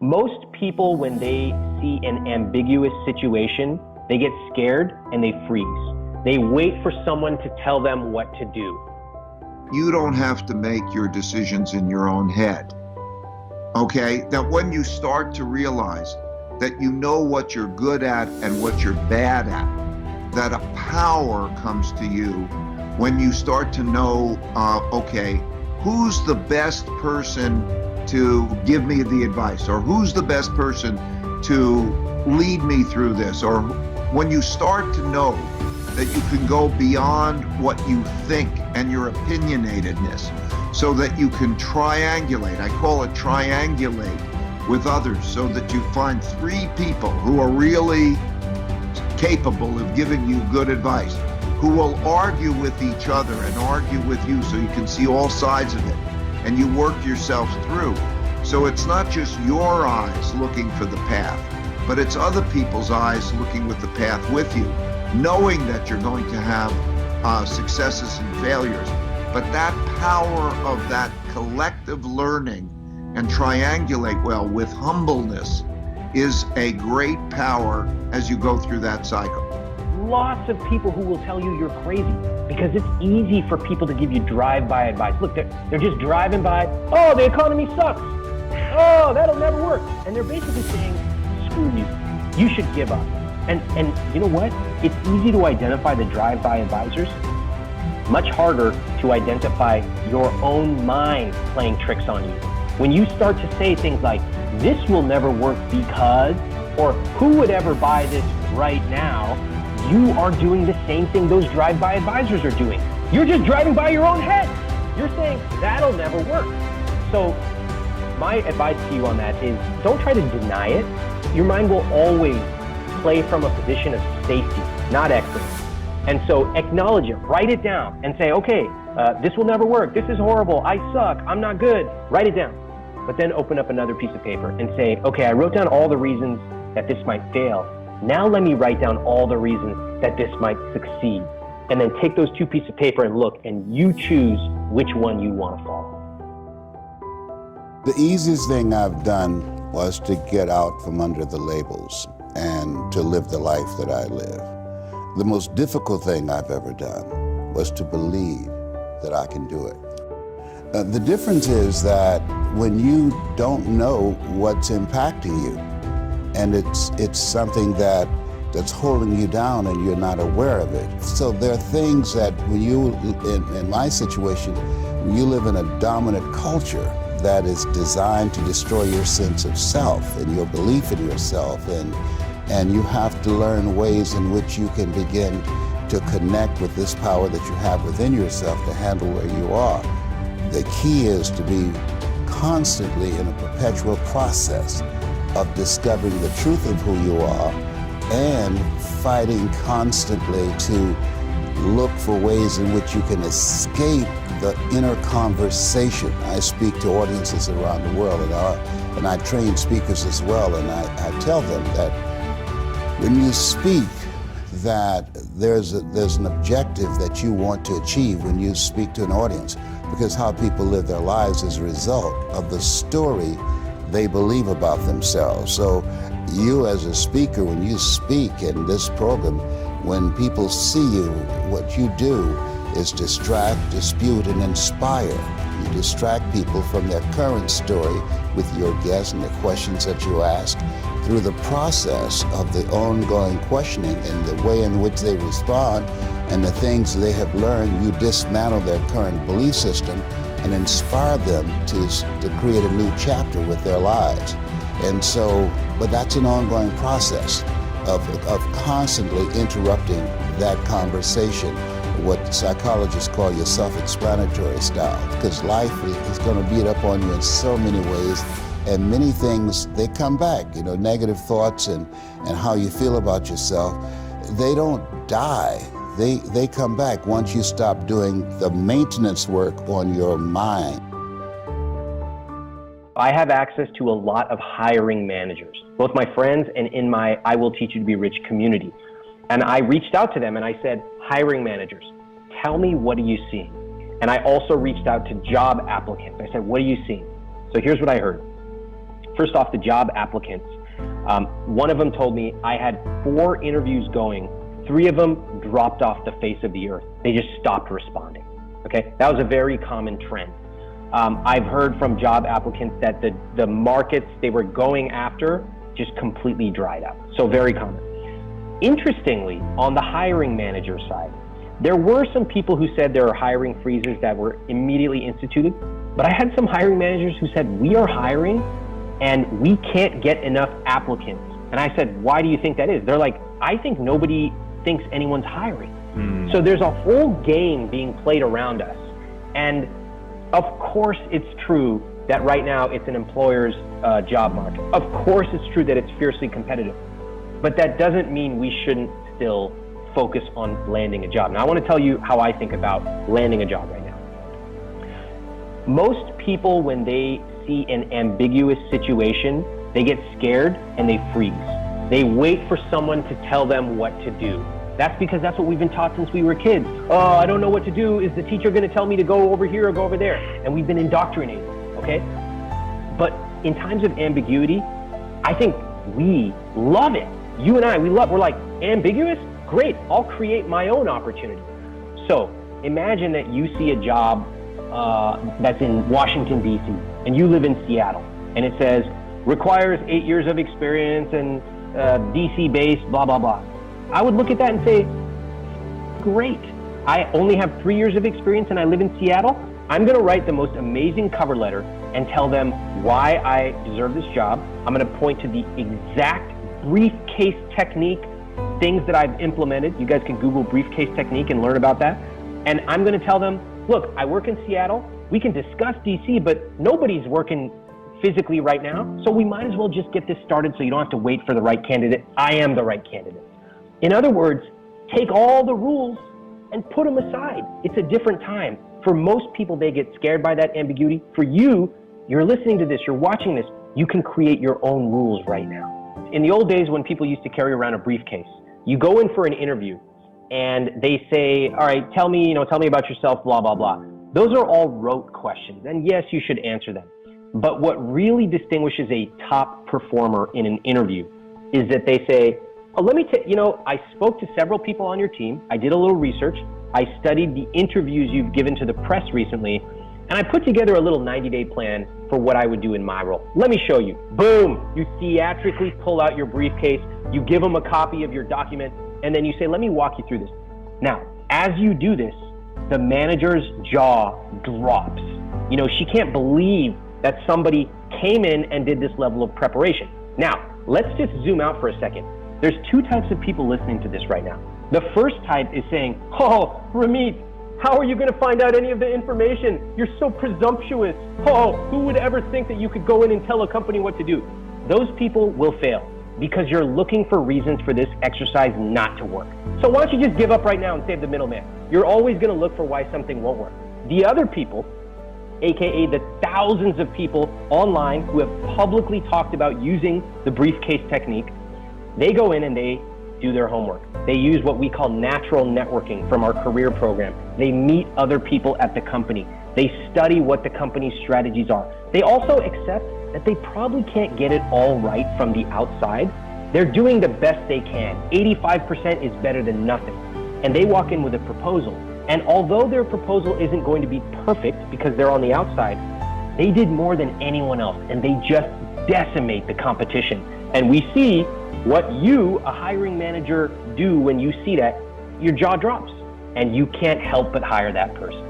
Most people, when they see an ambiguous situation, they get scared and they freeze. They wait for someone to tell them what to do. You don't have to make your decisions in your own head. Okay? That when you start to realize that you know what you're good at and what you're bad at, that a power comes to you when you start to know, okay, who's the best person to give me the advice, or who's the best person to lead me through this, or when you start to know that you can go beyond what you think and your opinionatedness so that you can triangulate. I call it triangulate with others, so that you find three people who are really capable of giving you good advice, who will argue with each other and argue with you so you can see all sides of it, and you work yourself through. So it's not just your eyes looking for the path, but it's other people's eyes looking with the path with you, knowing that you're going to have successes and failures. But that power of that collective learning and triangulate well with humbleness is a great power as you go through that cycle. Lots of people who will tell you you're crazy because it's easy for people to give you drive-by advice. Look, they're just driving by, oh, the economy sucks. Oh, that'll never work. And they're basically saying, screw you. You should give up. And you know what? It's easy to identify the drive-by advisors. Much harder to identify your own mind playing tricks on you. When you start to say things like, this will never work because, or who would ever buy this right now, you are doing the same thing those drive-by advisors are doing. You're just driving by your own head. You're saying, that'll never work. So my advice to you on that is don't try to deny it. Your mind will always play from a position of safety, not excellence. And so acknowledge it, write it down and say, okay, this will never work. This is horrible. I suck. I'm not good. Write it down. But then open up another piece of paper and say, okay, I wrote down all the reasons that this might fail. Now let me write down all the reasons that this might succeed. And then take those two pieces of paper and look, and you choose which one you want to follow. The easiest thing I've done was to get out from under the labels and to live the life that I live. The most difficult thing I've ever done was to believe that I can do it. The difference is that when you don't know what's impacting you, and it's something that's holding you down and you're not aware of it. So there are things that when you, in my situation, when you live in a dominant culture that is designed to destroy your sense of self and your belief in yourself, and you have to learn ways in which you can begin to connect with this power that you have within yourself to handle where you are. The key is to be constantly in a perpetual process of discovering the truth of who you are and fighting constantly to look for ways in which you can escape the inner conversation. I speak to audiences around the world, and I train speakers as well, and I tell them that when you speak, that there's an objective that you want to achieve when you speak to an audience, because how people live their lives is a result of the story they believe about themselves. So you as a speaker, when you speak in this program, when people see you, what you do is distract, dispute, and inspire. You distract people from their current story with your guests and the questions that you ask. Through the process of the ongoing questioning and the way in which they respond and the things they have learned, you dismantle their current belief system and inspire them to create a new chapter with their lives. And so, but that's an ongoing process of constantly interrupting that conversation, what psychologists call your self-explanatory style, because life is going to beat up on you in so many ways, and many things, they come back, negative thoughts and how you feel about yourself, they don't die. They come back once you stop doing the maintenance work on your mind. I have access to a lot of hiring managers, both my friends and in my I Will Teach You to Be Rich community. And I reached out to them and I said, hiring managers, tell me, what are you seeing? And I also reached out to job applicants. I said, what are you seeing? So here's what I heard. First off, the job applicants. One of them told me I had 4 interviews going. 3 of them dropped off the face of the earth. They just stopped responding. Okay, that was a very common trend. I've heard from job applicants that the markets they were going after just completely dried up. So very common. Interestingly, on the hiring manager side, there were some people who said there are hiring freezes that were immediately instituted, but I had some hiring managers who said, we are hiring and we can't get enough applicants. And I said, why do you think that is? They're like, I think nobody thinks anyone's hiring. So there's a whole game being played around us. And of course it's true that right now it's an employer's job market. Of course it's true that it's fiercely competitive. But that doesn't mean we shouldn't still focus on landing a job. Now I want to tell you how I think about landing a job right now. Most people, when they see an ambiguous situation, they get scared and they freeze. They wait for someone to tell them what to do. That's because that's what we've been taught since we were kids. Oh, I don't know what to do. Is the teacher going to tell me to go over here or go over there? And we've been indoctrinated, okay? But in times of ambiguity, I think we love it. You and I, we're like, ambiguous? Great, I'll create my own opportunity. So imagine that you see a job that's in Washington, D.C., and you live in Seattle, and it says, requires 8 years of experience and DC-based, blah, blah, blah. I would look at that and say, great. I only have 3 years of experience and I live in Seattle. I'm going to write the most amazing cover letter and tell them why I deserve this job. I'm going to point to the exact briefcase technique, things that I've implemented. You guys can Google briefcase technique and learn about that. And I'm going to tell them, look, I work in Seattle. We can discuss DC, but nobody's working physically right now. So we might as well just get this started so you don't have to wait for the right candidate. I am the right candidate. In other words, take all the rules and put them aside. It's a different time. For most people, they get scared by that ambiguity. For you, you're listening to this, you're watching this, you can create your own rules right now. In the old days when people used to carry around a briefcase, you go in for an interview and they say, all right, tell me about yourself, blah, blah, blah. Those are all rote questions. And yes, you should answer them. But what really distinguishes a top performer in an interview is that they say, oh, I spoke to several people on your team. I did a little research. I studied the interviews you've given to the press recently, and I put together a little 90-day plan for what I would do in my role. Let me show you. Boom! You theatrically pull out your briefcase, you give them a copy of your document, and then you say, let me walk you through this. Now, as you do this, the manager's jaw drops. She can't believe that somebody came in and did this level of preparation. Now, let's just zoom out for a second. There's 2 types of people listening to this right now. The first type is saying, oh, Ramit, how are you going to find out any of the information? You're so presumptuous. Oh, who would ever think that you could go in and tell a company what to do? Those people will fail because you're looking for reasons for this exercise not to work. So why don't you just give up right now and save the middleman? You're always going to look for why something won't work. The other people, AKA the thousands of people online who have publicly talked about using the briefcase technique, they go in and they do their homework. They use what we call natural networking from our career program. They meet other people at the company. They study what the company's strategies are. They also accept that they probably can't get it all right from the outside. They're doing the best they can. 85% is better than nothing. And they walk in with a proposal. And although their proposal isn't going to be perfect because they're on the outside, they did more than anyone else and they just decimate the competition. And we see what you, a hiring manager, do when you see that. Your jaw drops and you can't help but hire that person.